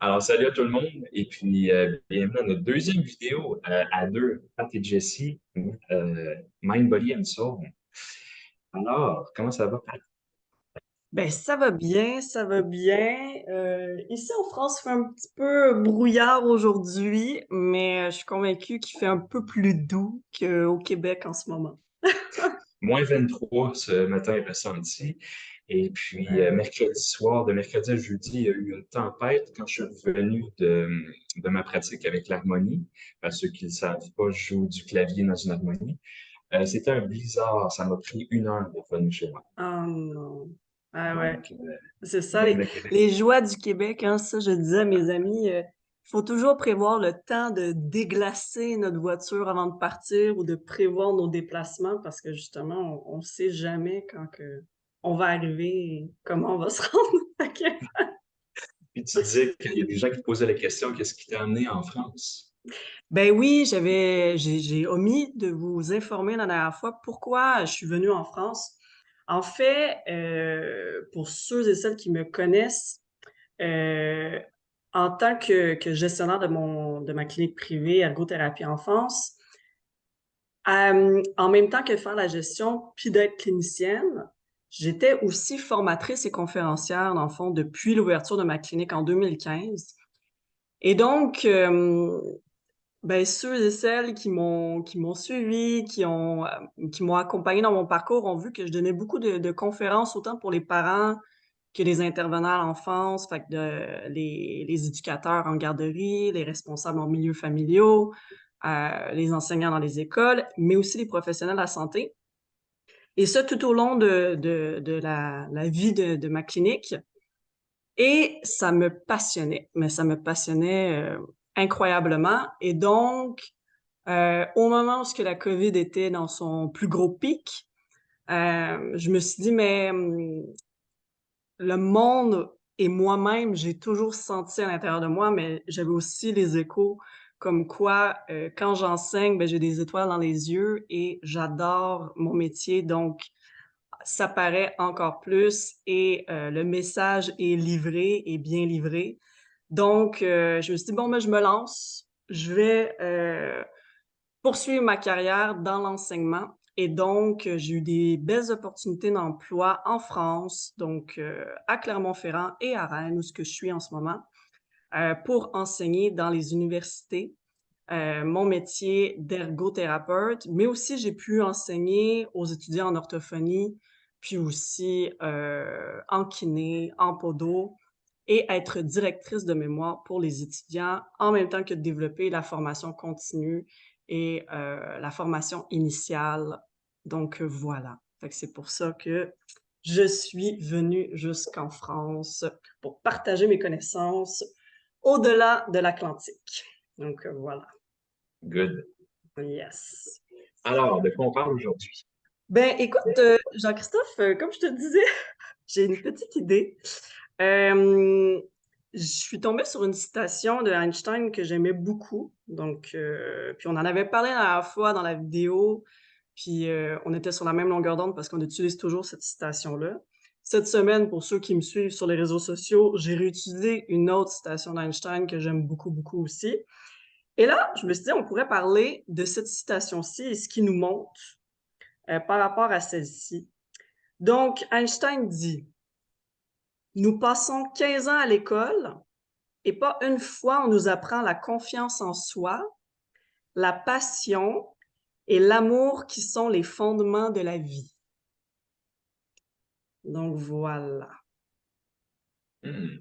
Alors, salut à tout le monde et puis bienvenue à notre deuxième vidéo à deux, Pat et Jessie, Mind, Body and Soul. Alors, comment ça va, Pat? Ben, ça va bien, ça va bien. Ici en France, il fait un petit peu brouillard aujourd'hui, mais je suis convaincue qu'il fait un peu plus doux qu'au Québec en ce moment. -23 ce matin est ressenti. Et puis, mercredi soir, de mercredi à jeudi, il y a eu une tempête quand je suis revenu de ma pratique avec l'harmonie. À ceux qui ne le savent pas, je joue du clavier dans une harmonie. C'était un blizzard, ça m'a pris 1 heure de revenir chez moi. Oh non. Ah ouais, Donc, c'est ça, ben les, de Québec. les joies du Québec, hein, ça je disais à mes amis, il faut toujours prévoir le temps de déglacer notre voiture avant de partir ou de prévoir nos déplacements parce que justement, on ne sait jamais quand on va arriver et comment on va se rendre. Fait que Puis tu disais qu'il y a des gens qui te posaient la question, qu'est-ce qui t'a amené en France? Ben oui, j'ai omis de vous informer la dernière fois pourquoi je suis venue en France. En fait, pour ceux et celles qui me connaissent, euh, en tant que gestionnaire de ma clinique privée Ergothérapie Enfance, en même temps que faire la gestion puis d'être clinicienne, j'étais aussi formatrice et conférencière, dans le fond, depuis l'ouverture de ma clinique en 2015. Et donc, ben, ceux et celles qui m'ont suivi, qui m'ont accompagné dans mon parcours ont vu que je donnais beaucoup de conférences, autant pour les parents que les intervenants à l'enfance, fait que les éducateurs en garderie, les responsables en milieux familiaux, les enseignants dans les écoles, mais aussi les professionnels de la santé. Et ça tout au long de la vie de ma clinique. Et ça me passionnait, mais ça me passionnait incroyablement. Et donc, au moment où ce que la COVID était dans son plus gros pic, je me suis dit, mais le monde et moi-même, j'ai toujours senti à l'intérieur de moi, mais j'avais aussi les échos comme quoi, quand j'enseigne, ben, j'ai des étoiles dans les yeux et j'adore mon métier. Donc, ça paraît encore plus et le message est livré et bien livré. Donc, je me suis dit, bon, ben, je me lance. Je vais poursuivre ma carrière dans l'enseignement. Et donc, j'ai eu des belles opportunités d'emploi en France, donc à Clermont-Ferrand et à Rennes, où ce que je suis en ce moment, pour enseigner dans les universités mon métier d'ergothérapeute, mais aussi j'ai pu enseigner aux étudiants en orthophonie, puis aussi en kiné, en podo, et être directrice de mémoire pour les étudiants, en même temps que de développer la formation continue et la formation initiale. Donc voilà. Fait que c'est pour ça que je suis venue jusqu'en France pour partager mes connaissances au-delà de l'Atlantique. Donc voilà. Good. Yes. Alors, de quoi on parle aujourd'hui? Ben, écoute, Jean-Christophe, comme je te disais, j'ai une petite idée. Euh, je suis tombée sur une citation de Einstein que j'aimais beaucoup. Donc, puis on en avait parlé la dernière fois dans la vidéo, puis on était sur la même longueur d'onde parce qu'on utilise toujours cette citation-là. Cette semaine, pour ceux qui me suivent sur les réseaux sociaux, j'ai réutilisé une autre citation d'Einstein que j'aime beaucoup, beaucoup aussi. Et là, je me suis dit, on pourrait parler de cette citation-ci et ce qui nous montre par rapport à celle-ci. Donc, Einstein dit, nous passons 15 ans à l'école et pas une fois on nous apprend la confiance en soi, la passion et l'amour qui sont les fondements de la vie. Donc voilà. Hmm,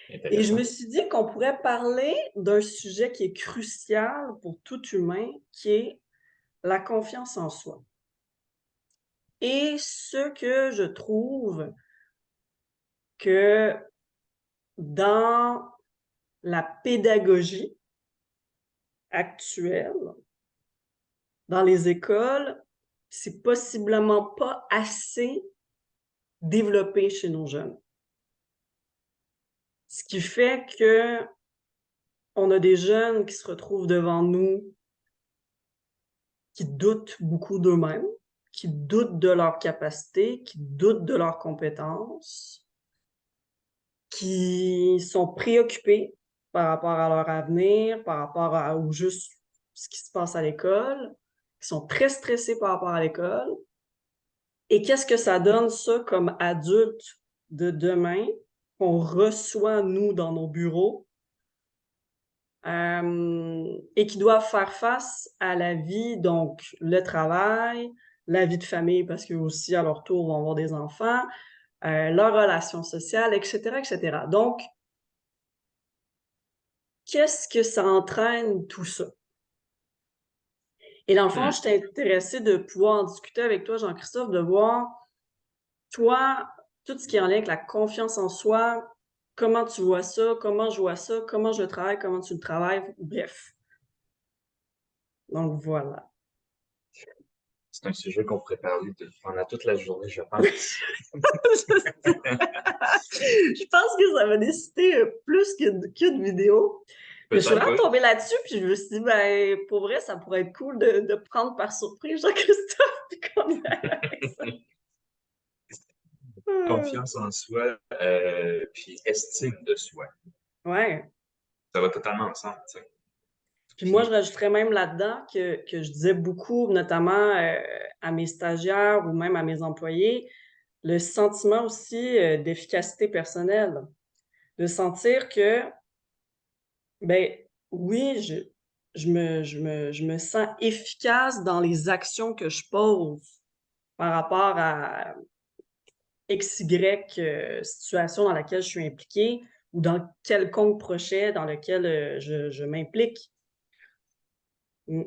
Et je me intéressant. suis dit qu'on pourrait parler d'un sujet qui est crucial pour tout humain, qui est la confiance en soi. Et ce que je trouve que dans la pédagogie actuelle, dans les écoles, c'est possiblement pas assez développé chez nos jeunes. Ce qui fait que on a des jeunes qui se retrouvent devant nous, qui doutent beaucoup d'eux-mêmes, qui doutent de leurs capacités, qui doutent de leurs compétences, qui sont préoccupés par rapport à leur avenir, par rapport ou juste ce qui se passe à l'école, qui sont très stressés par rapport à l'école. Et qu'est-ce que ça donne, ça, comme adulte de demain, qu'on reçoit, nous, dans nos bureaux, et qui doivent faire face à la vie, donc le travail, la vie de famille, parce qu'eux aussi, à leur tour, vont avoir des enfants, leurs relations sociales, etc., etc. Donc, qu'est-ce que ça entraîne tout ça? Et dans le fond, je t'ai intéressée de pouvoir en discuter avec toi, Jean-Christophe, de voir, toi, tout ce qui est en lien avec la confiance en soi, comment tu vois ça, comment je vois ça, comment je le travaille, comment tu le travailles, bref. Donc, voilà. C'est un sujet qu'on pourrait parler pendant toute la journée, je pense. Je pense que ça va nécessiter plus qu'une vidéo. Mais je suis Peut-être, vraiment oui. tombée là-dessus, puis je me suis dit, ben, pour vrai, ça pourrait être cool de prendre par surprise Jean-Christophe, puis qu'on y aille avec ça. Confiance en soi, puis estime de soi. Ouais. Ça va totalement ensemble, tu sais. Puis moi, Puis, je rajouterais même là-dedans que je disais beaucoup, notamment à mes stagiaires ou même à mes employés, le sentiment aussi d'efficacité personnelle. De sentir que, ben oui, je me sens efficace dans les actions que je pose par rapport à X, Y situation dans laquelle je suis impliquée ou dans quelconque projet dans lequel je m'implique. Mm.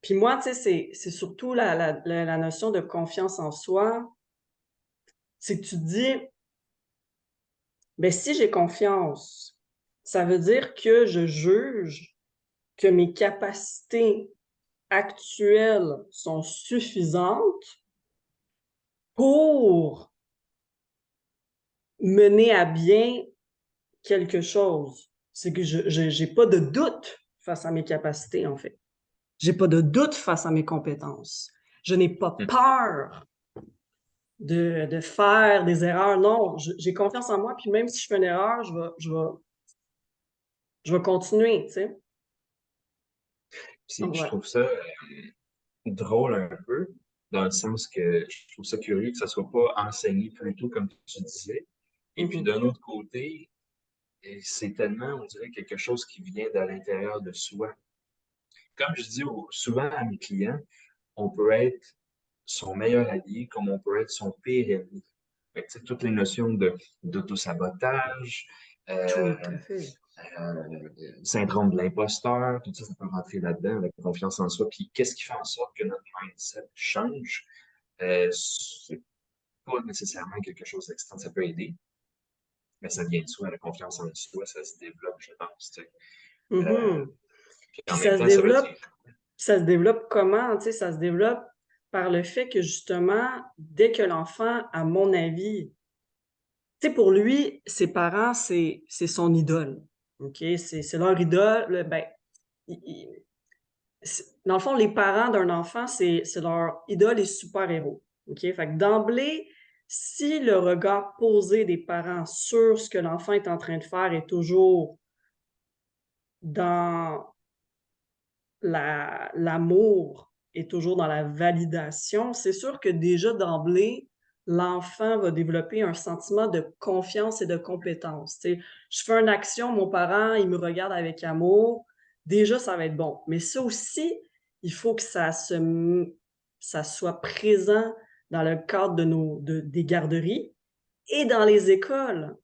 Puis moi, tu sais, c'est surtout la notion de confiance en soi. C'est que tu te dis, ben si j'ai confiance, ça veut dire que je juge que mes capacités actuelles sont suffisantes pour mener à bien quelque chose. C'est que je j'ai pas de doute face à mes capacités, en fait. J'ai pas de doute face à mes compétences. Je n'ai pas peur de faire des erreurs. Non, j'ai confiance en moi, puis même si je fais une erreur, je vais continuer, tu sais. Donc, je voilà. trouve ça drôle un peu, dans le sens que je trouve ça curieux que ça soit pas enseigné plus tôt, comme tu disais. Et puis, Mhm. d'un autre côté, c'est tellement, on dirait, quelque chose qui vient de l'intérieur de soi. Comme je dis souvent à mes clients, on peut être son meilleur allié comme on peut être son pire ennemi. Fait que, tu sais, toutes les notions d'autosabotage, Tout euh, à fait. syndrome de l'imposteur, tout ça, ça peut rentrer là-dedans, la confiance en soi. Puis qu'est-ce qui fait en sorte que notre mindset change? C'est pas nécessairement quelque chose d'externe, ça peut aider, mais ça vient de soi, la confiance en soi, ça se développe, je pense. Tu sais. Euh, Mhm. puis Puis en même temps, ça veut dire. ça se développe comment? Tu sais, ça se développe par le fait que justement, dès que l'enfant, à mon avis, tu sais, pour lui, ses parents, c'est son idole. OK? C'est leur idole. Ben, dans le fond, les parents d'un enfant, c'est leur idole et super-héros. OK? Fait que d'emblée, si le regard posé des parents sur ce que l'enfant est en train de faire est toujours dans l'amour est toujours dans la validation, c'est sûr que déjà d'emblée, l'enfant va développer un sentiment de confiance et de compétence. Tu sais, je fais une action, mon parent, il me regarde avec amour, déjà ça va être bon. Mais ça aussi, il faut que ça soit présent dans le cadre des garderies et dans les écoles.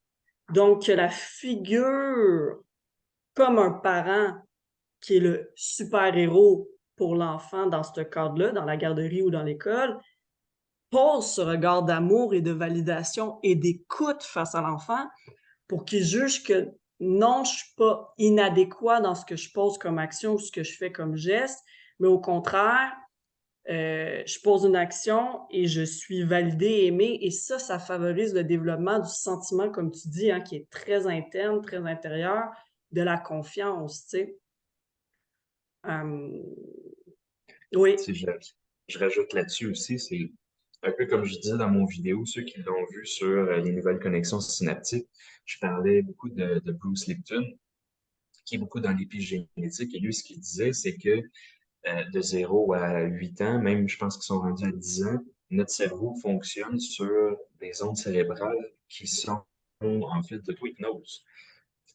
Donc, que la figure comme un parent qui est le super-héros pour l'enfant dans ce cadre-là, dans la garderie ou dans l'école, pose ce regard d'amour et de validation et d'écoute face à l'enfant pour qu'il juge que non, je ne suis pas inadéquat dans ce que je pose comme action ou ce que je fais comme geste, mais au contraire, je pose une action et je suis validée, aimée, et ça favorise le développement du sentiment, comme tu dis, hein, qui est très interne, très intérieur, de la confiance, tu sais. Oui. Si je rajoute là-dessus aussi, c'est Un peu comme je disais dans mon vidéo, ceux qui l'ont vu sur les nouvelles connexions synaptiques, je parlais beaucoup de Bruce Lipton, qui est beaucoup dans l'épigénétique. Et lui, ce qu'il disait, c'est que de 0 à 8 ans, même je pense qu'ils sont rendus à 10 ans, notre cerveau fonctionne sur des ondes cérébrales qui sont en fait de hypnose.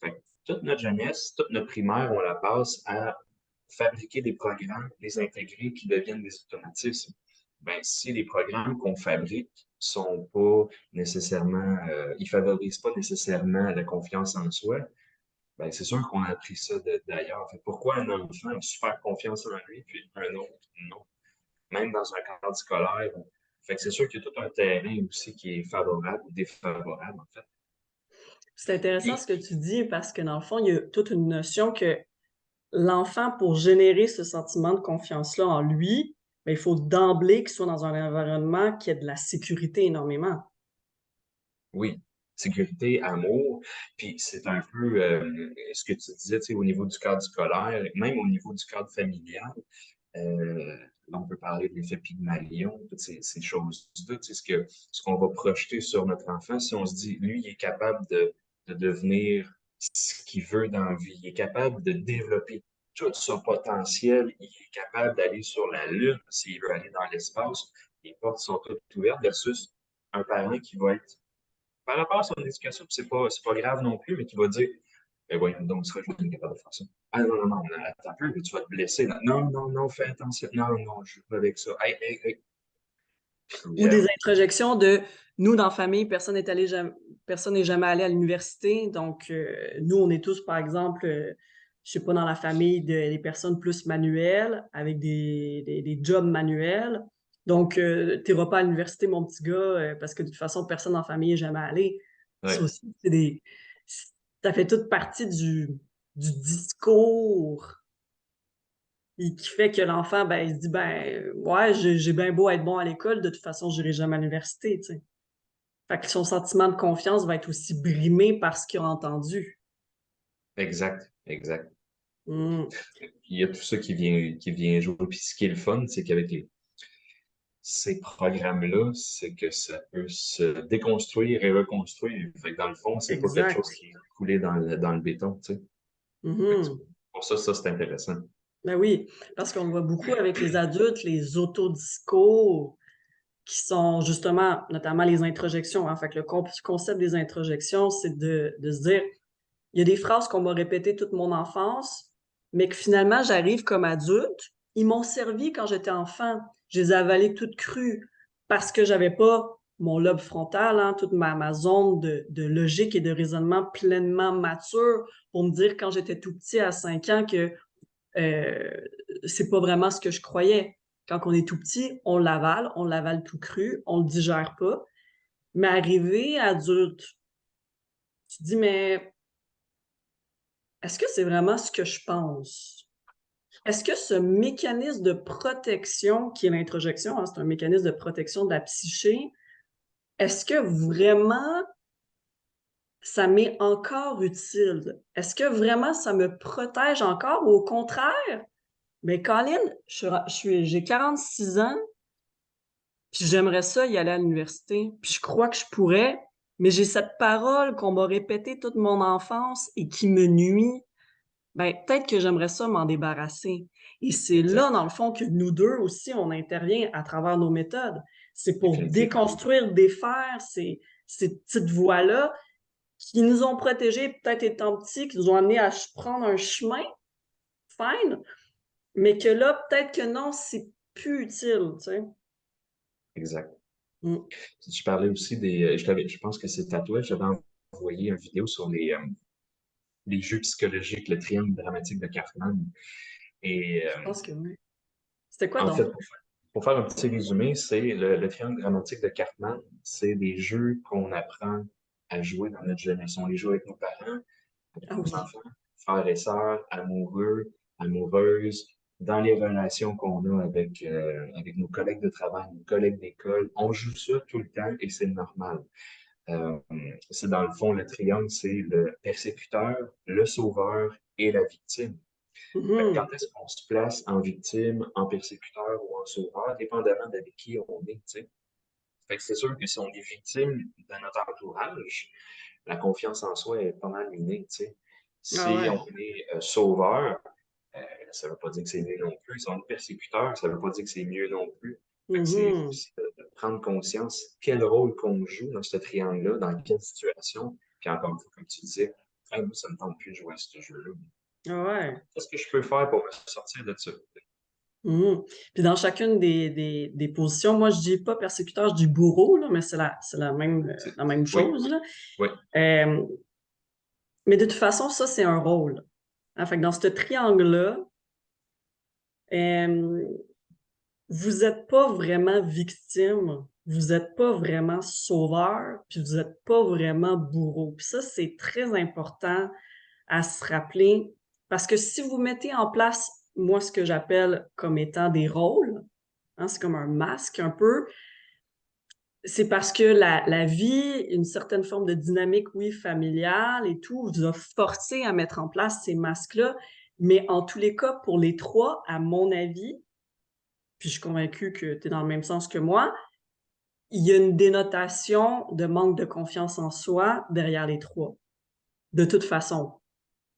Fait que toute notre jeunesse, toute notre primaire, on la passe à fabriquer des programmes, les intégrer qui deviennent des automatismes. Ben, si les programmes qu'on fabrique sont pas nécessairement, ils favorisent pas nécessairement la confiance en soi, ben, c'est sûr qu'on a appris ça d'ailleurs. Fait, pourquoi un enfant a super confiance en lui, puis un autre, non? Même dans un cadre scolaire. Fait que c'est sûr qu'il y a tout un terrain aussi qui est favorable ou défavorable, en fait. C'est intéressant Et ce que tu dis parce que dans le fond, il y a toute une notion que l'enfant, pour générer ce sentiment de confiance-là en lui, ben, il faut d'emblée qu'il soit dans un environnement qui ait de la sécurité énormément. oui, sécurité, amour, puis c'est un peu ce que tu disais, tu sais, au niveau du cadre scolaire, même au niveau du cadre familial. Là, on peut parler de l'effet Pygmalion, toutes ces choses-là, tu sais, ce qu'on va projeter sur notre enfant, si on se dit, lui, il est capable de devenir ce qu'il veut dans la vie, il est capable de développer tout son potentiel, il est capable d'aller sur la Lune s'il veut aller dans l'espace, les portes sont toutes ouvertes versus un parent qui va être par rapport à son éducation, c'est pas grave non plus, mais qui va dire, ben voyons donc, tu seras jamais capable de faire ça. Ah non, non, non, attends un peu, tu vas te blesser. Non, non, non, fais attention. Non, non, je joue pas avec ça. Hey, hey, hey. Puis, Ou des introjections de nous, dans la famille, personne n'est jamais allé à l'université. Donc, nous, on est tous, par exemple, je sais pas, dans la famille des personnes plus manuelles, avec des jobs manuels. Donc, tu n'iras pas à l'université, mon petit gars, parce que de toute façon, personne dans la famille n'est jamais allé. Ça ouais, aussi, ça fait toute partie du discours et qui fait que l'enfant, ben, il se dit, ben, ouais, j'ai bien beau être bon à l'école, de toute façon, je n'irai jamais à l'université, tu sais. Fait que son sentiment de confiance va être aussi brimé par ce qu'il a entendu. exact, exact. Mm, Il y a tout ça qui vient jouer. Puis ce qui est le fun, c'est qu'avec ces programmes-là, c'est que ça peut se déconstruire et reconstruire. Fait que dans le fond, c'est pas quelque chose exact. qui est coulé dans le béton, tu sais. Fait que Mhm. pour ça, c'est intéressant. Ben oui, parce qu'on le voit beaucoup avec les adultes, les autodiscours qui sont justement, notamment les introjections, hein. Fait que le concept des introjections, c'est de se dire, il y a des phrases qu'on m'a répétées toute mon enfance, mais que finalement, j'arrive comme adulte. Ils m'ont servi quand j'étais enfant. Je les ai avalées toutes crues parce que j'avais pas mon lobe frontal, hein, toute ma zone de logique et de raisonnement pleinement mature pour me dire quand j'étais tout petit à 5 ans que euh, c'est pas vraiment ce que je croyais. Quand on est tout petit, on l'avale tout cru, on le digère pas. Mais arrivé adulte, tu te dis, mais est-ce que c'est vraiment ce que je pense? Est-ce que ce mécanisme de protection qui est l'introjection, hein, c'est un mécanisme de protection de la psyché, est-ce que vraiment ça m'est encore utile? Est-ce que vraiment ça me protège encore ou au contraire? Mais Colin, j'ai 46 ans, puis j'aimerais ça y aller à l'université, puis je crois que je pourrais, mais j'ai cette parole qu'on m'a répétée toute mon enfance et qui me nuit. Ben, peut-être que j'aimerais ça m'en débarrasser. Et c'est là, Exact. dans le fond, que nous deux aussi, on intervient à travers nos méthodes. C'est pour Définitivement. déconstruire, défaire ces petites voies-là qui nous ont protégés, peut-être étant petits, qui nous ont amenés à prendre un chemin, fine, mais que là, peut-être que non, c'est plus utile, tu sais. Exact. Mm. Tu parlais aussi je pense que c'est à toi, j'avais envoyé une vidéo sur les jeux psychologiques, le triangle dramatique de Kaufman. Et Je pense que oui. C'était quoi en fait, donc? pour faire un petit résumé, c'est le triangle dramatique de Kaufman, c'est des jeux qu'on apprend à jouer dans notre jeunesse. On les joue avec nos parents, avec Ah nos oui. enfants, frères et sœurs, amoureux, amoureuses, dans les relations qu'on a avec nos collègues de travail, nos collègues d'école. On joue ça tout le temps et c'est normal. Euh, c'est dans le fond, le triangle, c'est le persécuteur, le sauveur et la victime. Fait que Mhm. quand est-ce qu'on se place en victime, en persécuteur ou en sauveur, dépendamment d'avec qui on est, tu sais. Fait que c'est sûr que si on est victime de notre entourage, la confiance en soi est pas mal minée, tu sais. Ah Si ouais. on est sauveur, euh, ça ne veut pas dire que c'est mieux non plus. Si on est persécuteur, ça ne veut pas dire que c'est mieux non plus. Fait que c'est Mhm. aussi de prendre conscience quel rôle qu'on joue dans ce triangle-là, dans quelle situation. Puis encore une fois, comme tu disais, hey, moi, ça ne me tente plus de jouer à ce jeu-là. Ah ouais. Qu'est-ce que je peux faire pour me sortir de ça? Mhm. Puis dans chacune des positions, moi je dis pas persécuteur, je dis bourreau, là, mais c'est C'est- la même Oui, chose, là. oui, Euh, mais de toute façon, ça, c'est un rôle. Hein, fait que dans ce triangle-là, euh, vous n'êtes pas vraiment victime, vous n'êtes pas vraiment sauveur, puis vous n'êtes pas vraiment bourreau. Puis ça, c'est très important à se rappeler parce que si vous mettez en place, moi, ce que j'appelle comme étant des rôles, hein, c'est comme un masque un peu, c'est parce que la vie, une certaine forme de dynamique, oui, familiale et tout, vous a forcé à mettre en place ces masques-là. Mais en tous les cas, pour les trois, à mon avis, puis je suis convaincue que tu es dans le même sens que moi, il y a une dénotation de manque de confiance en soi derrière les trois, de toute façon.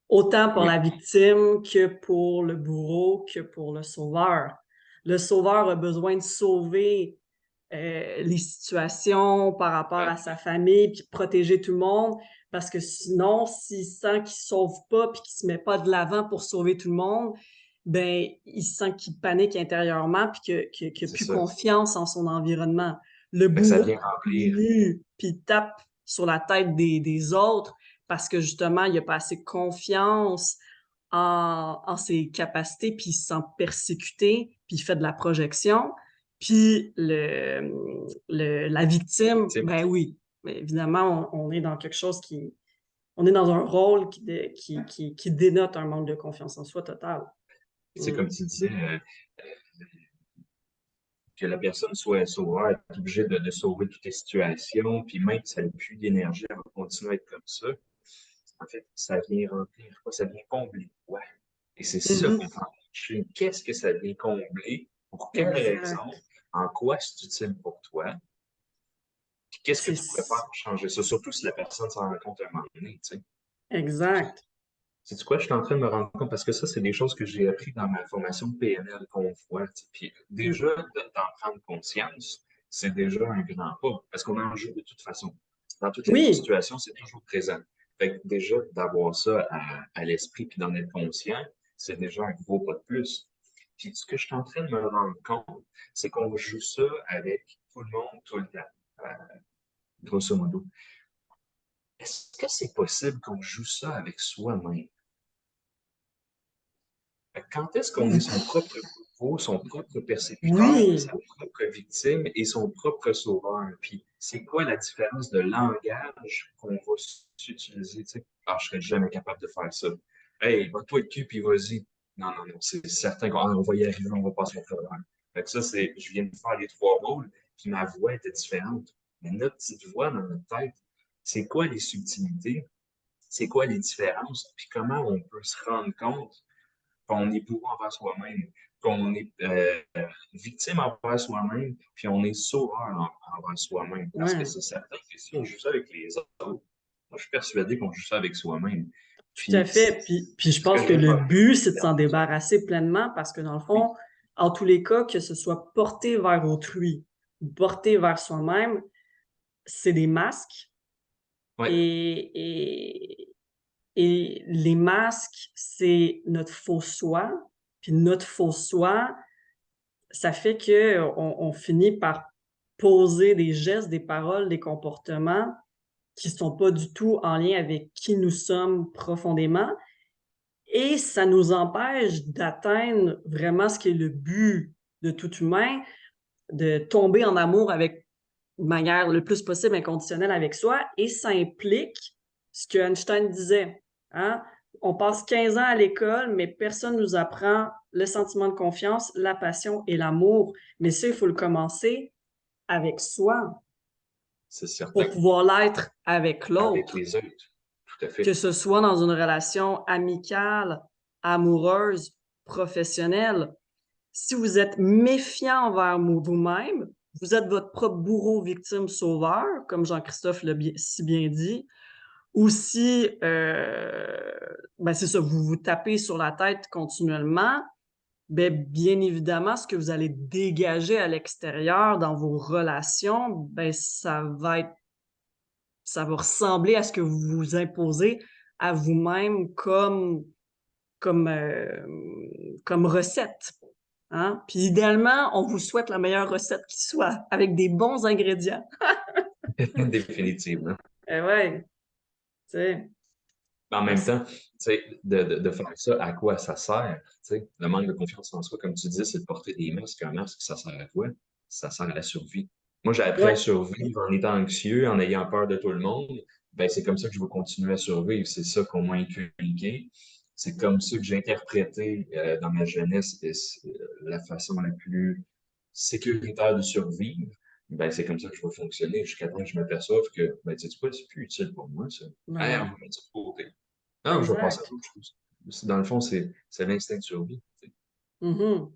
Autant pour oui, la victime que pour le bourreau, que pour le sauveur. Le sauveur a besoin de sauver les situations par rapport ah, à sa famille, puis de protéger tout le monde, parce que sinon, s'il sent qu'il ne sauve pas, puis qu'il ne se met pas de l'avant pour sauver tout le monde, ben il sent qu'il panique intérieurement, puis qu'il n'a c'est plus ça. confiance en son environnement. Le Fait que ça bourreau vient remplir. continue, puis il tape sur la tête des autres, parce que justement, il n'a pas assez confiance en ses capacités, puis il se sent persécuté, puis il fait de la projection. Puis la victime, Victime. ben oui, mais évidemment, on est dans quelque chose on est dans un rôle qui dénote un manque de confiance en soi total. C'est Mm. comme tu disais, que la personne soit sauveur, est obligée de sauver toutes les situations, puis même si elle n'a plus d'énergie, elle va continuer à être comme ça. En fait, ça vient remplir quoi? Ça vient combler quoi? Et c'est ça Mhm. qu'on fait en coaching. Qu'est-ce que ça vient combler? Pour quelle raison? Exact. En quoi c'est utile pour toi? Puis qu'est-ce que C'est tu pourrais faire pour changer ça? Surtout si la personne s'en rend compte à un moment donné, tu sais. exact. C'est quoi, je suis en train de me rendre compte parce que ça, c'est des choses que j'ai appris dans ma formation PNL qu'on voit. Tu sais. Puis déjà, Mm. d'en prendre conscience, c'est déjà un grand pas parce qu'on en joue de toute façon. Dans toutes les Oui, situations, c'est toujours présent. Fait que déjà, d'avoir ça à l'esprit puis d'en être conscient, c'est déjà un gros pas de plus. Puis ce que je suis en train de me rendre compte, c'est qu'on joue ça avec tout le monde, tout le temps, euh, grosso modo. Est-ce que c'est possible qu'on joue ça avec soi-même? Quand est-ce qu'on est son propre bourreau, son propre persécuteur, oui, sa propre victime et son propre sauveur? Puis, c'est quoi la différence de langage qu'on va utiliser? Tu sais? Ah, je serais jamais capable de faire ça. Hey, va-toi le cul, puis vas-y. Non, non, non, c'est certain qu'on va y arriver, on va passer au travers. Fait que ça, c'est, je viens de faire les trois rôles, puis ma voix était différente. Mais notre petite voix dans notre tête, c'est quoi les subtilités? C'est quoi les différences? Puis comment on peut se rendre compte qu'on est bourreau envers soi-même, qu'on est victime envers soi-même, puis on est sauveur envers soi-même. Parce que ouais, c'est certain que si on joue ça avec les autres, moi, je suis persuadé qu'on joue ça avec soi-même. tout à Puis, fait. Puis je ce que pense que j'aime le pas, but, c'est de s'en débarrasser pleinement parce que dans le oui, fond, en tous les cas, que ce soit porté vers autrui ou porté vers soi-même, c'est des masques ouais, et, et, et les masques, c'est notre faux soi. Puis notre faux soi, ça fait que on finit par poser des gestes, des paroles, des comportements qui sont pas du tout en lien avec qui nous sommes profondément. Et ça nous empêche d'atteindre vraiment ce qui est le but de tout humain, de tomber en amour avec de manière le plus possible inconditionnelle avec soi. Et ça implique ce que Einstein disait. Hein? On passe 15 ans à l'école, mais personne ne nous apprend le sentiment de confiance, la passion et l'amour. Mais ça, il faut le commencer avec soi c'est certain, pour pouvoir l'être avec avec l'autre, les autres, tout à que fait. ce soit dans une relation amicale, amoureuse, professionnelle. Si vous êtes méfiant envers vous-même, vous êtes votre propre bourreau, victime, sauveur, comme Jean-Christophe l'a si bien dit, ou si, ben c'est ça, vous vous tapez sur la tête continuellement, ben bien évidemment, ce que vous allez dégager à l'extérieur dans vos relations, ben ça va ressembler à ce que vous vous imposez à vous-même comme, comme recette. Hein? Puis idéalement, on vous souhaite la meilleure recette qui soit, avec des bons ingrédients. Définitivement. Eh ouais, tu sais. En même temps, tu sais, de faire ça, à quoi ça sert? Tu sais, le manque de confiance en soi, comme tu dis, c'est de porter des masques. Un masque, ça sert à quoi? Ça sert à la survie. Moi, j'ai appris à Ouais, survivre en étant anxieux, en ayant peur de tout le monde. Ben, c'est comme ça que je veux continuer à survivre. C'est ça qu'on m'a inculqué. C'est comme ça que j'ai interprété dans ma jeunesse la façon la plus sécuritaire de survivre. Ben, c'est comme ça que je vais fonctionner jusqu'à temps que je m'aperçoive que, ben, tu sais quoi, c'est plus utile pour moi, ça. Hey, on non, va mettre ça de côté. Non, je vais passer à exact. autre chose. Dans le fond, c'est l'instinct de survie. Tu sais. Mhm.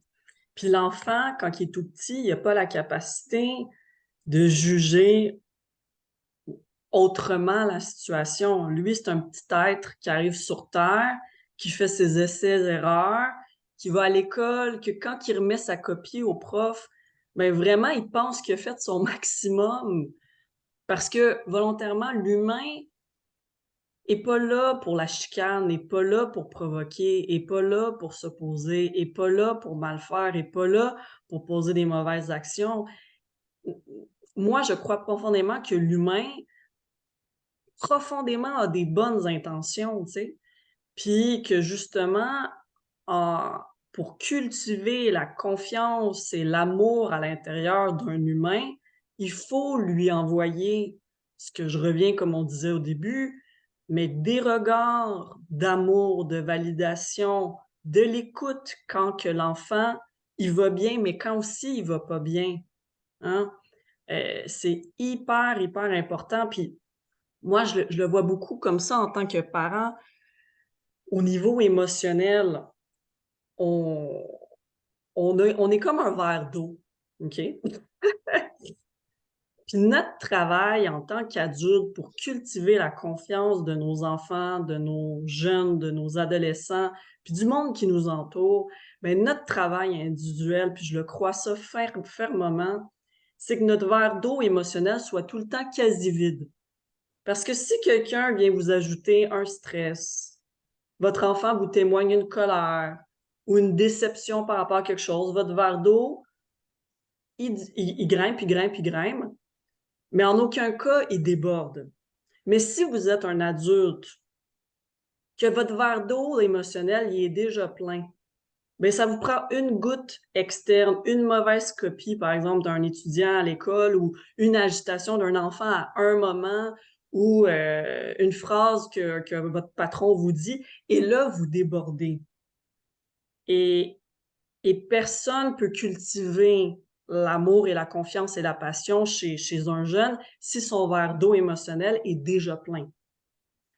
Puis l'enfant, quand il est tout petit, il n'a pas la capacité de juger autrement la situation. Lui, c'est un petit être qui arrive sur Terre, qui fait ses essais-erreurs, qui va à l'école, que quand il remet sa copie au prof, ben vraiment, il pense qu'il a fait son maximum parce que volontairement, l'humain est pas là pour la chicane, est pas là pour provoquer, est pas là pour s'opposer, est pas là pour mal faire, est pas là pour poser des mauvaises actions. Moi, je crois profondément que l'humain, profondément, a des bonnes intentions, tu sais. Puis que justement, en- pour cultiver la confiance et l'amour à l'intérieur d'un humain, il faut lui envoyer ce que je reviens, comme on disait au début, mais des regards d'amour, de validation, de l'écoute quand que l'enfant, il va bien, mais quand aussi il va pas bien. Hein? C'est hyper, hyper important. Puis moi, je le vois beaucoup comme ça en tant que parent. Au niveau émotionnel, on, on est comme un verre d'eau, OK? Puis notre travail en tant qu'adulte pour cultiver la confiance de nos enfants, de nos jeunes, de nos adolescents, puis du monde qui nous entoure, ben notre travail individuel, puis je le crois ça fermement, c'est que notre verre d'eau émotionnel soit tout le temps quasi vide. Parce que si quelqu'un vient vous ajouter un stress, votre enfant vous témoigne une colère ou une déception par rapport à quelque chose, votre verre d'eau, il grimpe, il grimpe, il grimpe, mais en aucun cas, il déborde. Mais si vous êtes un adulte, que votre verre d'eau émotionnel, il est déjà plein, bien, ça vous prend une goutte externe, une mauvaise copie, par exemple, d'un étudiant à l'école ou une agitation d'un enfant à un moment ou une phrase que votre patron vous dit, et là, vous débordez. Et, et personne peut cultiver l'amour et la confiance et la passion chez un jeune si son verre d'eau émotionnel est déjà plein.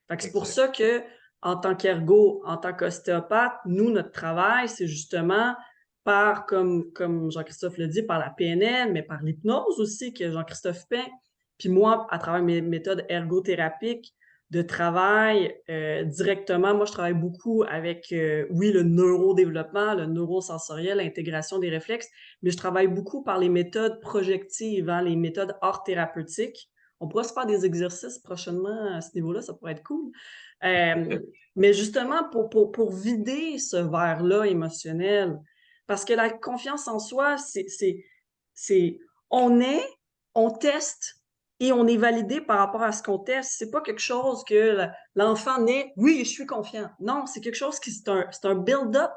Fait que c'est pour Exact. ça que, en tant qu'ergo, en tant qu'ostéopathe, nous, notre travail, c'est justement par, comme Jean-Christophe le dit, par la PNL, mais par l'hypnose aussi, que Jean-Christophe fait. Puis moi, à travers mes méthodes ergothérapiques de travail directement, moi, je travaille beaucoup avec, oui, le neurodéveloppement, le neurosensoriel, l'intégration des réflexes, mais je travaille beaucoup par les méthodes projectives, hein, les méthodes hors thérapeutiques. On pourra se faire des exercices prochainement à ce niveau-là, ça pourrait être cool. Euh, mais justement, pour vider ce verre-là émotionnel, parce que la confiance en soi, c'est, on est, on teste et on est validé par rapport à ce qu'on teste. C'est pas quelque chose que l'enfant naît, oui, je suis confiant. Non, c'est quelque chose qui, c'est un build-up.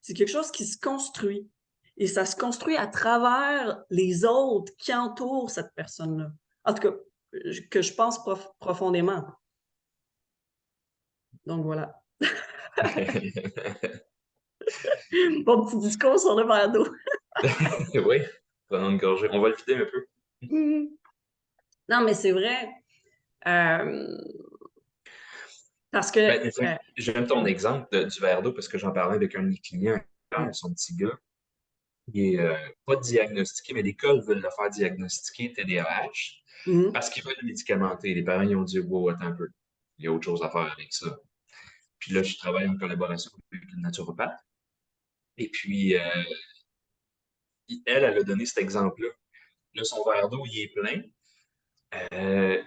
C'est quelque chose qui se construit. Et ça se construit à travers les autres qui entourent cette personne-là. En tout cas, que je pense profondément. Donc voilà. Mon petit discours sur le verre d'eau. Oui, prenons une gorgée. On va le vider un peu. Non, mais c'est vrai. Euh, parce que, Ben, j'aime ton exemple du verre d'eau parce que j'en parlais avec un de mes clients, son petit gars. Il est pas diagnostiqué, mais l'école veut le faire diagnostiquer TDAH Mhm. parce qu'ils veulent le médicamenter. Les parents ils ont dit, wow, attends un peu, il y a autre chose à faire avec ça. Puis là, je travaille en collaboration avec une naturopathe. Et puis, elle a donné cet exemple-là. Là, son verre d'eau, il est plein.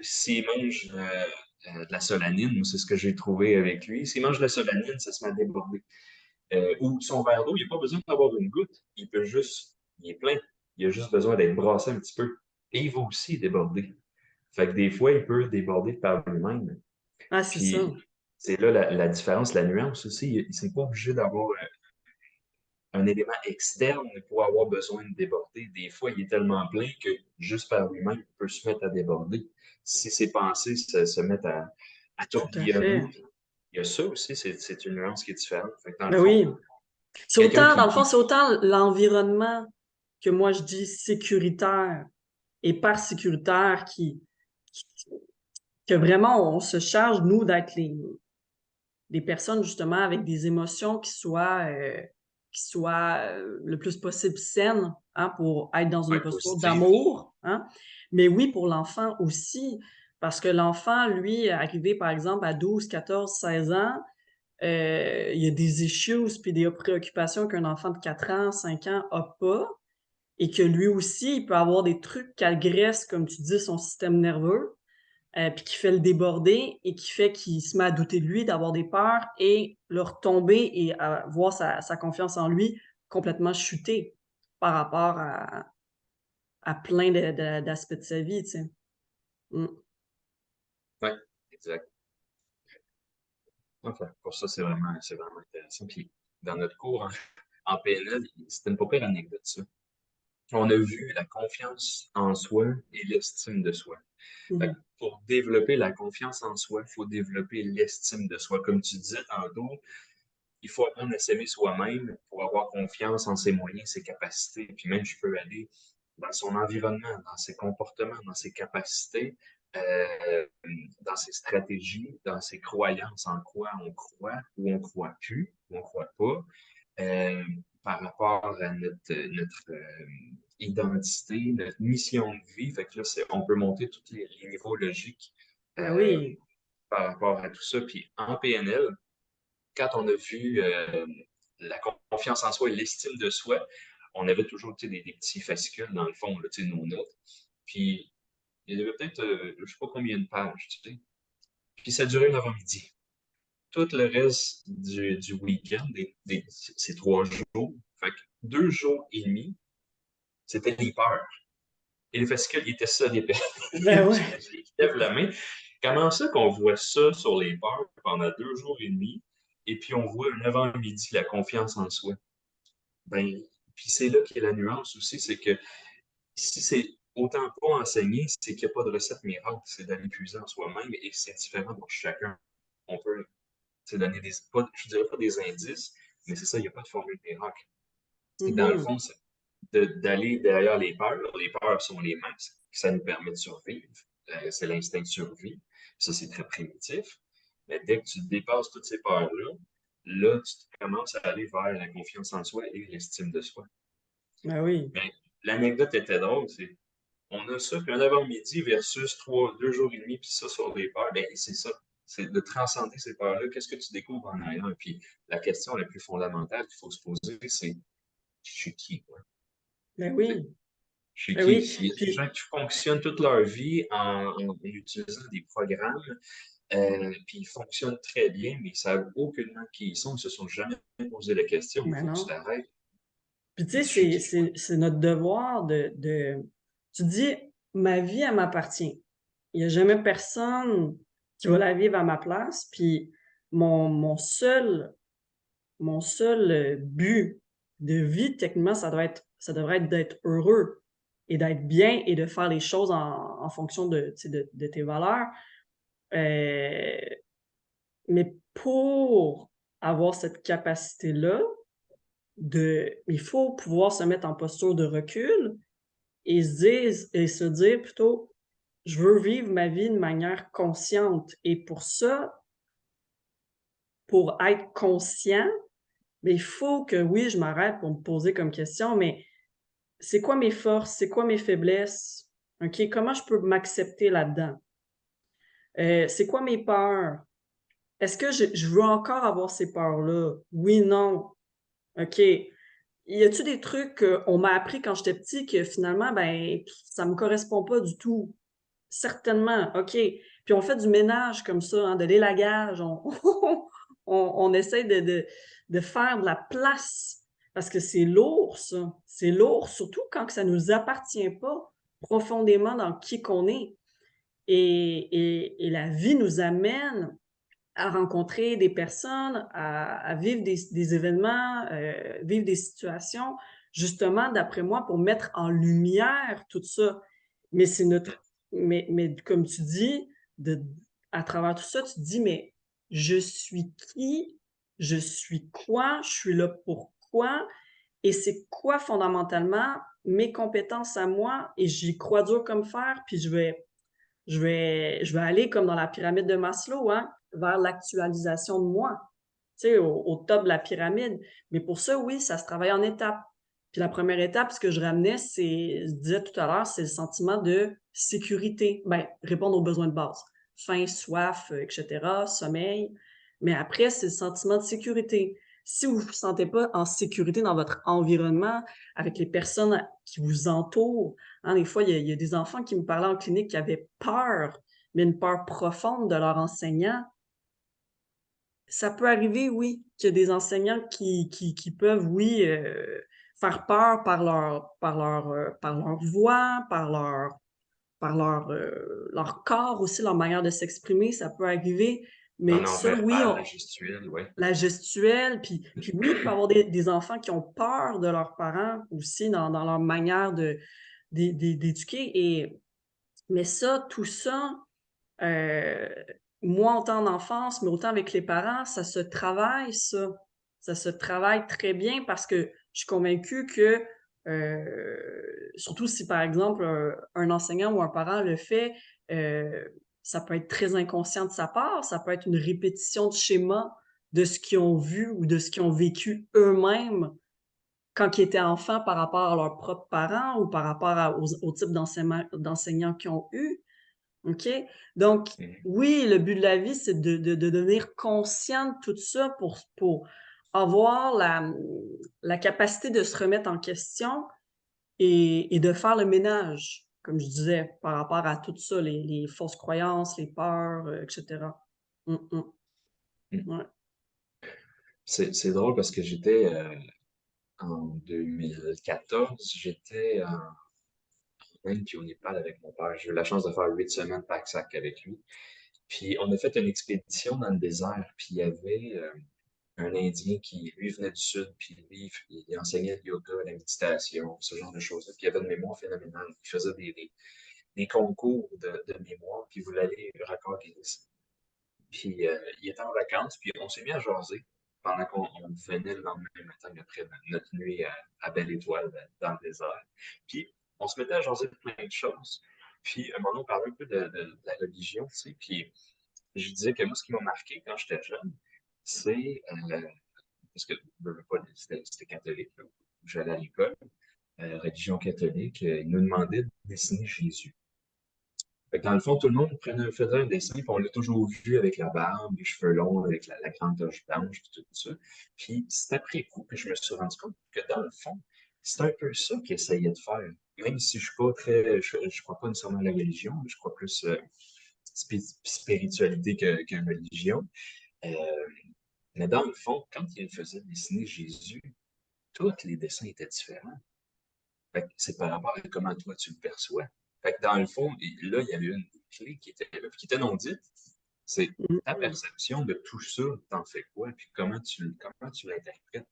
S'il mange de la solanine, moi, c'est ce que j'ai trouvé avec lui. S'il mange de la solanine, ça se met à déborder. Ou son verre d'eau, il n'a pas besoin d'avoir une goutte. Il est plein. Il a juste besoin d'être brassé un petit peu. Et il va aussi déborder. Fait que des fois, il peut déborder par lui-même. Ah, c'est ça. Puis, c'est là la différence, la nuance aussi. Il n'est pas obligé d'avoir un élément externe pour avoir besoin de déborder. Des fois, il est tellement plein que juste par lui-même, il peut se mettre à déborder. Si ses pensées se mettent à Tout à fait. tourbillonner, il y a ça aussi, c'est une nuance qui est différente. Fait que dans le Ben fond, oui. C'est quelqu'un autant, dans qui, le fond, qui c'est autant l'environnement que moi je dis sécuritaire et par sécuritaire que vraiment on se charge, nous, d'être des personnes justement avec des émotions qui soient le plus possible saines, hein, pour être dans une va être posture positif. d'amour, hein. Mais oui, pour l'enfant aussi, parce que l'enfant, lui, arrivé par exemple à 12, 14, 16 ans, il y a des issues puis des préoccupations qu'un enfant de 4 ans, 5 ans a pas, et que lui aussi, il peut avoir des trucs qui agressent, comme tu dis, son système nerveux, puis qui fait le déborder et qui fait qu'il se met à douter de lui, d'avoir des peurs et le retomber et à voir sa confiance en lui complètement chuter par rapport à plein d'aspects de sa vie, tu sais. Mm. Oui, exact. Enfin, pour ça, c'est vraiment intéressant. Puis, dans notre cours en PNL, c'était une pas pire anecdote, ça. On a vu la confiance en soi et l'estime de soi. Fait que Mhm. pour développer la confiance en soi, il faut développer l'estime de soi. Comme tu disais tantôt, il faut apprendre à s'aimer soi-même pour avoir confiance en ses moyens, ses capacités. Puis même, je peux aller dans son environnement, dans ses comportements, dans ses capacités, euh, dans ses stratégies, dans ses croyances, en quoi on croit, ou on croit plus, ou on croit pas, euh, par rapport à notre identité, notre mission de vie. Fait que là, on peut monter tous les niveaux logiques Ben euh, oui. par rapport à tout ça. Puis en PNL, quand on a vu la confiance en soi et l'estime de soi, on avait toujours des petits fascicules dans le fond, là, nos notes. Puis il y avait peut-être, je ne sais pas combien de pages, tu sais. Puis ça durait 9 h midi. Tout le reste du week-end, ces 3 jours, fait que 2 jours et demi, c'était les peurs. Et les fascicules, ils étaient ça d'épais. Ben ouais. Je lève la main. Comment ça qu'on voit ça sur les peurs pendant 2 jours et demi, et puis on voit 9 h midi la confiance en soi? Ben, puis c'est là qu'est la nuance aussi, c'est que si c'est autant pas enseigné, c'est qu'il n'y a pas de recette miracle, c'est d'aller puiser en soi-même et c'est différent pour chacun. On peut donner pas, je dirais pas des indices, mais c'est ça, il n'y a pas de formule miracle. Et dans le Mhm. fond, c'est d'aller derrière les peurs. Les peurs sont les mêmes, ça nous permet de survivre. C'est l'instinct de survie. Ça, c'est très primitif. Mais dès que tu dépasses toutes ces peurs-là, là, tu commences à aller vers la confiance en soi et l'estime de soi. Ben oui. Mais l'anecdote était drôle, c'est on a ça, puis un avant-midi versus 2 jours et demi, puis ça sur les peurs, ben c'est ça. C'est de transcender ces peurs-là. Qu'est-ce que tu découvres en arrière? Puis la question la plus fondamentale qu'il faut se poser, c'est je suis qui, moi? Ben Tu sais, oui. je suis Ben qui? oui. Il y a des gens Puis, qui fonctionnent toute leur vie en utilisant des programmes, puis ils fonctionnent très bien, mais ils savent aucunement qui ils sont, ils ne se sont jamais posé la question. Il ben faut que tu non. t'arrêtes. Puis tu sais, Je suis qui, moi? c'est notre devoir Tu dis, ma vie, elle m'appartient. Il n'y a jamais personne qui va la vivre à ma place. Puis mon seul but de vie, techniquement, ça devrait être d'être heureux et d'être bien et de faire les choses en fonction tu sais, de tes valeurs. Euh, mais pour avoir cette capacité-là, il faut pouvoir se mettre en posture de recul et se dire plutôt, je veux vivre ma vie de manière consciente. Et pour ça, pour être conscient, mais il faut que, oui, je m'arrête pour me poser comme question, mais c'est quoi mes forces, c'est quoi mes faiblesses, OK? Comment je peux m'accepter là-dedans? C'est quoi mes peurs? Est-ce que je veux encore avoir ces peurs-là? Oui, non. OK. Y a-tu des trucs qu'on m'a appris quand j'étais petit que finalement, ben, ça me correspond pas du tout? Certainement, OK. Puis on fait du ménage comme ça, hein, de l'élagage. On essaie de faire de la place parce que c'est lourd, ça. C'est lourd, surtout quand que ça nous appartient pas profondément dans qui qu'on est. Et la vie nous amène à rencontrer des personnes, à vivre des événements, vivre des situations, justement, d'après moi, pour mettre en lumière tout ça. Mais c'est notre mais comme tu dis, de à travers tout ça, tu te dis: «Mais je suis qui? Je suis quoi? Je suis là pourquoi? Et c'est quoi fondamentalement mes compétences à moi?» Et j'y crois dur comme fer, puis je vais aller comme dans la pyramide de Maslow, hein, vers l'actualisation de moi, tu sais, au top de la pyramide. Mais pour ça, oui, ça se travaille en étapes. Puis la première étape, ce que je ramenais, je disais tout à l'heure, c'est le sentiment de sécurité. Ben, répondre aux besoins de base. Faim, soif, et cetera, sommeil. Mais après, c'est le sentiment de sécurité. Si vous vous sentez pas en sécurité dans votre environnement, avec les personnes qui vous entourent, hein, des fois, il y a des enfants qui me parlaient en clinique qui avaient peur, mais une peur profonde de leur enseignant. Ça peut arriver, oui, qu'il y a des enseignants qui peuvent, oui, faire peur par leur voix, leur corps aussi, leur manière de s'exprimer, ça peut arriver. Non, Mais non, ça, oui, verbal, la gestuelle, oui. la gestuelle, puis oui, il peut y avoir des enfants qui ont peur de leurs parents aussi dans leur manière d'éduquer. Mais ça, tout ça, Heu, moi, autant en enfance, mais autant avec les parents, ça se travaille ça. Ça se travaille très bien parce que je suis convaincue que, surtout si, par exemple, un enseignant ou un parent le fait, ça peut être très inconscient de sa part, ça peut être une répétition de schéma de ce qu'ils ont vu ou de ce qu'ils ont vécu eux-mêmes quand ils étaient enfants par rapport à leurs propres parents ou par rapport au type d'enseignants qu'ils ont eu. OK? Donc, Mhm. oui, le but de la vie, c'est de devenir conscient de tout ça pour avoir la capacité de se remettre en question et de faire le ménage, comme je disais, par rapport à tout ça, les fausses croyances, les peurs, et cetera. Mm. Ouais. C'est drôle parce que j'étais en 2014, j'étais en Inde puis au Népal avec mon père. J'ai eu la chance de faire 8 semaines pack-sac avec lui. Puis on a fait une expédition dans le désert, puis il y avait un Indien qui, lui, venait du sud, puis lui, il enseignait le yoga, la méditation, ce genre de choses-là. Puis il avait une mémoire phénoménale. Il faisait des concours de mémoire, puis il voulait aller record Guinness. Puis il était en vacances, puis on s'est mis à jaser pendant qu'on venait le lendemain matin après notre nuit à Belle Étoile dans le désert. Puis on se mettait à jaser de plein de choses. Puis un moment, on parlait un peu de la religion, tu sais. Puis je disais que moi, ce qui m'a marqué quand j'étais jeune, c'est parce que je veux pas, c'était catholique, là, où j'allais à l'école, religion catholique, ils nous demandaient de dessiner Jésus. Fait que dans le fond, tout le monde faisait un dessin, puis on l'a toujours vu avec la barbe, les cheveux longs, avec la grande toche blanche, puis tout ça. Puis c'est après coup que je me suis rendu compte que dans le fond, c'est un peu ça qu'ils essayaient de faire. Même si je suis pas très, je crois pas nécessairement à la religion, je crois plus spiritualité que religion. Euh, mais dans le fond, quand ils faisaient dessiner Jésus, tous les dessins étaient différents. Fait que c'est par rapport à comment toi tu le perçois. Fait que dans le fond, là, il y avait une clé qui était là, puis qui était non dite. C'est ta Mmh. perception de tout ça, t'en fais quoi, puis comment tu l'interprètes.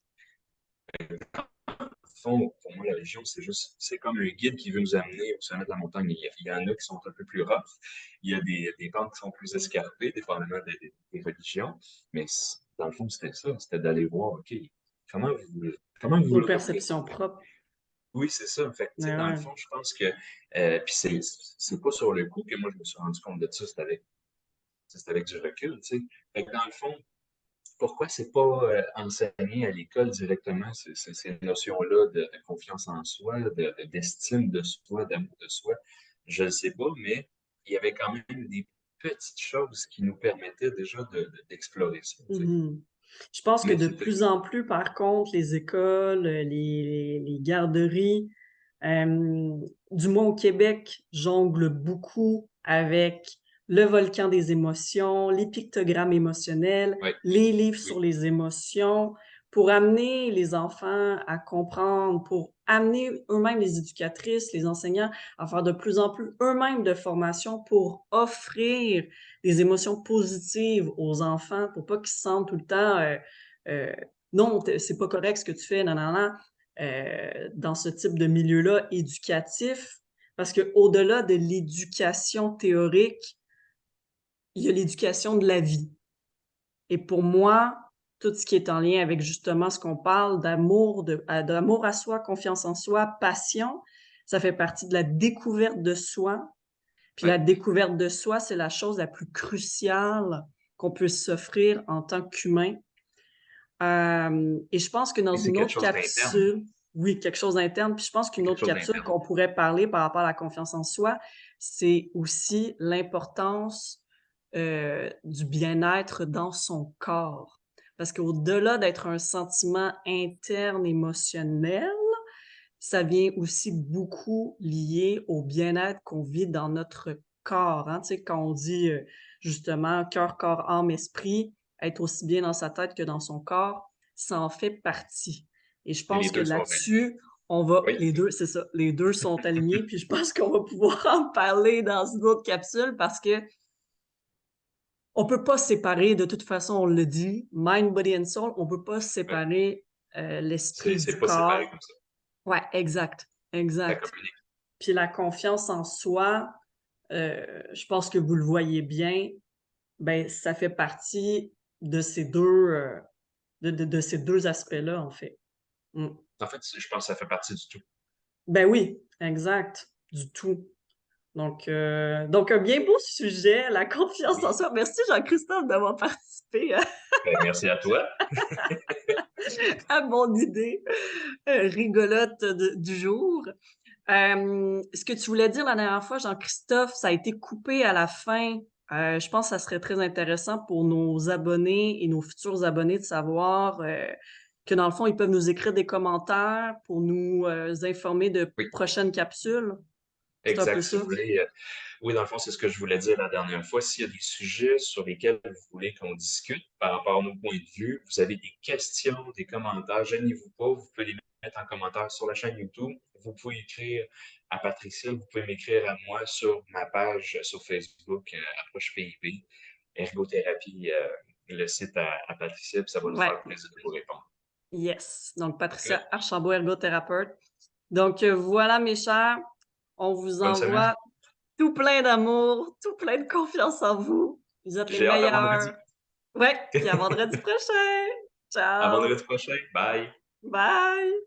Au fond, pour moi, la religion, c'est comme un guide qui veut nous amener au sommet de la montagne. Il y en a qui sont un peu plus rough, il y a des pentes qui sont plus escarpées, dépendamment des religions, mais dans le fond, c'était ça, c'était d'aller voir, OK, comment vous, comment vous Nos le perceptions représentez. propres. Oui, c'est ça. Fait que, tu sais, Mais dans le ouais. fond, je pense que, puis c'est pas sur le coup que moi je me suis rendu compte de ça, c'est avec du recul, tu sais. Fait que dans le fond, pourquoi c'est pas enseigné à l'école directement, ces notions-là de confiance en soi, d'estime de soi, d'amour de soi? Je ne sais pas, mais il y avait quand même des petites choses qui nous permettaient déjà d'explorer ça, tu sais. Mhm. Je pense que Mais de c'était plus en plus, par contre, les écoles, les garderies, euh, du moins au Québec, jonglent beaucoup avec le volcan des émotions, les pictogrammes émotionnels, ouais, les livres oui, sur les émotions, pour amener les enfants à comprendre, pour amener eux-mêmes les éducatrices, les enseignants à faire de plus en plus eux-mêmes de formation pour offrir des émotions positives aux enfants pour pas qu'ils se sentent tout le temps euh, non, c'est pas correct ce que tu fais, non, non, non, dans ce type de milieu-là éducatif. Parce que au-delà de l'éducation théorique, il y a l'éducation de la vie. Et pour moi, tout ce qui est en lien avec justement ce qu'on parle d'amour, d'amour à soi, confiance en soi, passion, ça fait partie de la découverte de soi, puis ouais. la découverte de soi, c'est la chose la plus cruciale qu'on puisse s'offrir en tant qu'humain. Et je pense que dans Et c'est une quelque autre chose d'interne, capsule, oui, quelque chose d'interne, puis je pense c'est qu'une quelque autre chose capsule d'interne. qu'on pourrait parler par rapport à la confiance en soi, c'est aussi l'importance du bien-être dans son corps. Parce qu'au-delà d'être un sentiment interne émotionnel, ça vient aussi beaucoup lié au bien-être qu'on vit dans notre corps. Hein? Tu sais, quand on dit justement cœur, corps, âme, esprit, être aussi bien dans sa tête que dans son corps, ça en fait partie. Et je Et les pense que deux sont reliés. là-dessus, on va, Oui, les deux, c'est ça, les deux sont alignés, puis je pense qu'on va pouvoir en parler dans une autre capsule parce que on peut pas séparer, de toute façon, on le dit, mind, body and soul, on peut pas ouais. séparer l'esprit C'est du pas séparé corps. comme ça. Ouais, exact, Ça exact. communique. Puis la confiance en soi, je pense que vous le voyez bien, ben ça fait partie de ces deux, de ces deux aspects-là, en fait. Mm. En fait, je pense que ça fait partie du tout. Ben oui, exact, du tout. Donc un bien beau sujet, la confiance en Oui. soi. Merci Jean-Christophe d'avoir participé Ben, merci à toi. à mon idée rigolote du jour. Ce que tu voulais dire la dernière fois, Jean-Christophe, ça a été coupé à la fin. Je pense que ça serait très intéressant pour nos abonnés et nos futurs abonnés de savoir que dans le fond, ils peuvent nous écrire des commentaires pour nous informer de Oui, prochaines capsules. C'est un peu exact. Si ça. vous voulez, oui, dans le fond, c'est ce que je voulais dire la dernière fois. S'il y a des sujets sur lesquels vous voulez qu'on discute par rapport à nos points de vue, vous avez des questions, des commentaires, gênez-vous pas, vous pouvez les mettre en commentaire sur la chaîne YouTube. Vous pouvez écrire à Patricia, vous pouvez m'écrire à moi sur ma page sur Facebook, Approche PIP, Ergothérapie, le site à Patricia, puis ça va nous Ouais, faire plaisir de vous répondre. yes. Donc, Good. Patricia Archambault, ergothérapeute. Donc, voilà, mes chers, on vous Bonne semaine. envoie tout plein d'amour, tout plein de confiance en vous. Vous êtes les J'ai hâte à vendredi. meilleurs. Ouais, puis à vendredi prochain. À Ciao. vendredi prochain. Bye. Bye.